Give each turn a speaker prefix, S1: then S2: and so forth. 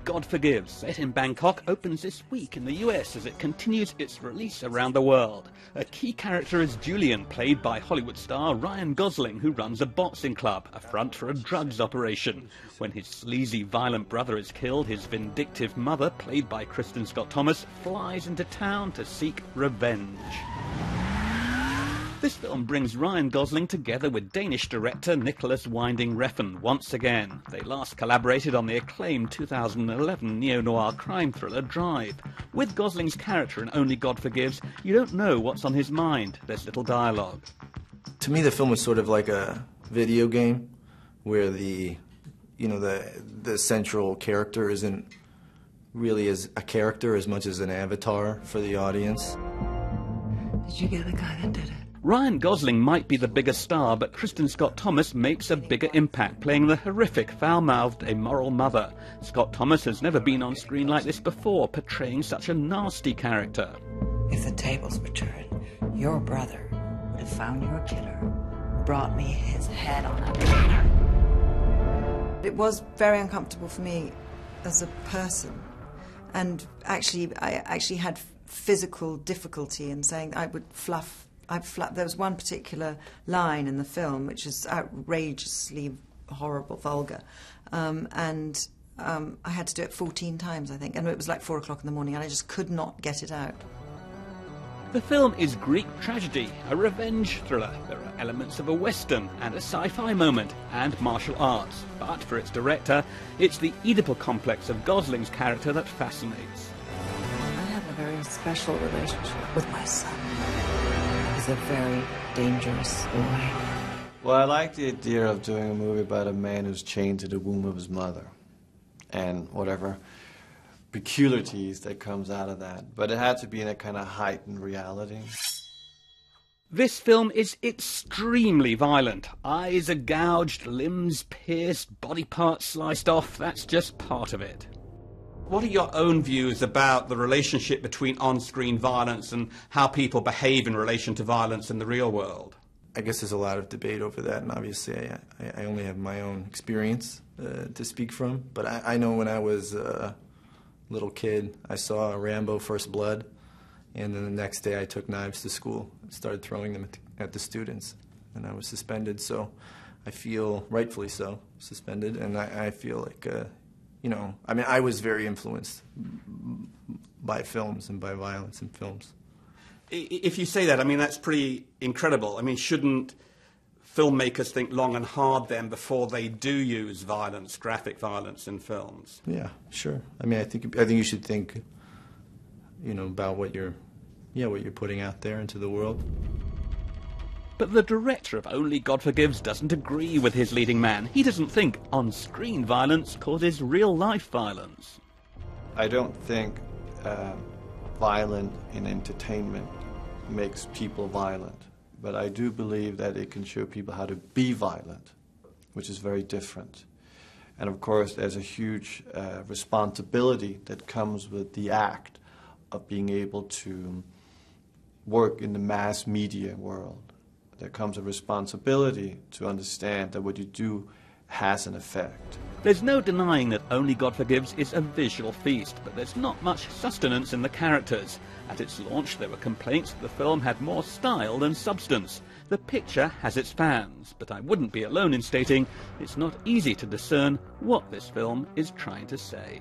S1: God Forgives, set in Bangkok, opens this week in the US as it continues its release around the world. A key character is Julian, played by Hollywood star Ryan Gosling, who runs a boxing club, a front for a drugs operation. When his sleazy, violent brother is killed, his vindictive mother, played by Kristin Scott-Thomas, flies into town to seek revenge. This film brings Ryan Gosling together with Danish director Nicolas Winding Refn once again. They last collaborated on the acclaimed 2011 neo-noir crime thriller Drive. With Gosling's character in Only God Forgives, you don't know what's on his mind. There's little dialogue.
S2: To me, the film was sort of like a video game where the central character isn't really as a character as much as an avatar for the audience.
S3: Did you get the guy that did it?
S1: Ryan Gosling might be the bigger star, but Kristin Scott-Thomas makes a bigger impact, playing the horrific, foul-mouthed, immoral mother. Scott-Thomas has never been on screen like this before, portraying such a nasty character.
S3: If the tables were turned, your brother would have found your killer, brought me his head on a platter.
S4: It was very uncomfortable for me as a person, and I actually had physical difficulty in saying I would fluff. There was one particular line in the film which is outrageously horrible, vulgar, and I had to do it 14 times, I think, and it was like 4 o'clock in the morning, and I just could not get it out.
S1: The film is Greek tragedy, a revenge thriller. There are elements of a western and a sci-fi moment, and martial arts. But for its director, it's the Oedipal complex of Gosling's character that fascinates.
S3: I have a very special relationship with my son. He's a very dangerous boy.
S5: Well, I like the idea of doing a movie about a man who's chained to the womb of his mother and whatever peculiarities that comes out of that. But it had to be in a kind of heightened reality.
S1: This film is extremely violent. Eyes are gouged, limbs pierced, body parts sliced off. That's just part of it. What are your own views about the relationship between on-screen violence and how people behave in relation to violence in the real world?
S2: I guess there's a lot of debate over that, and obviously I only have my own experience to speak from. But I know when I was a little kid, I saw Rambo: First Blood, and then the next day I took knives to school and started throwing them at the students, and I was suspended. So I feel, rightfully so, suspended, and I feel like... I was very influenced by films and by violence in films.
S1: If you say that, that's pretty incredible. Shouldn't filmmakers think long and hard then before they do use violence, graphic violence in films?
S2: Yeah, sure. I think you should think, about what you're putting out there into the world.
S1: But the director of Only God Forgives doesn't agree with his leading man. He doesn't think on-screen violence causes real-life violence.
S5: I don't think violent in entertainment makes people violent. But I do believe that it can show people how to be violent, which is very different. And of course, there's a huge responsibility that comes with the act of being able to work in the mass media world. There comes a responsibility to understand that what you do has an effect.
S1: There's no denying that Only God Forgives is a visual feast, but there's not much sustenance in the characters. At its launch, there were complaints that the film had more style than substance. The picture has its fans, but I wouldn't be alone in stating it's not easy to discern what this film is trying to say.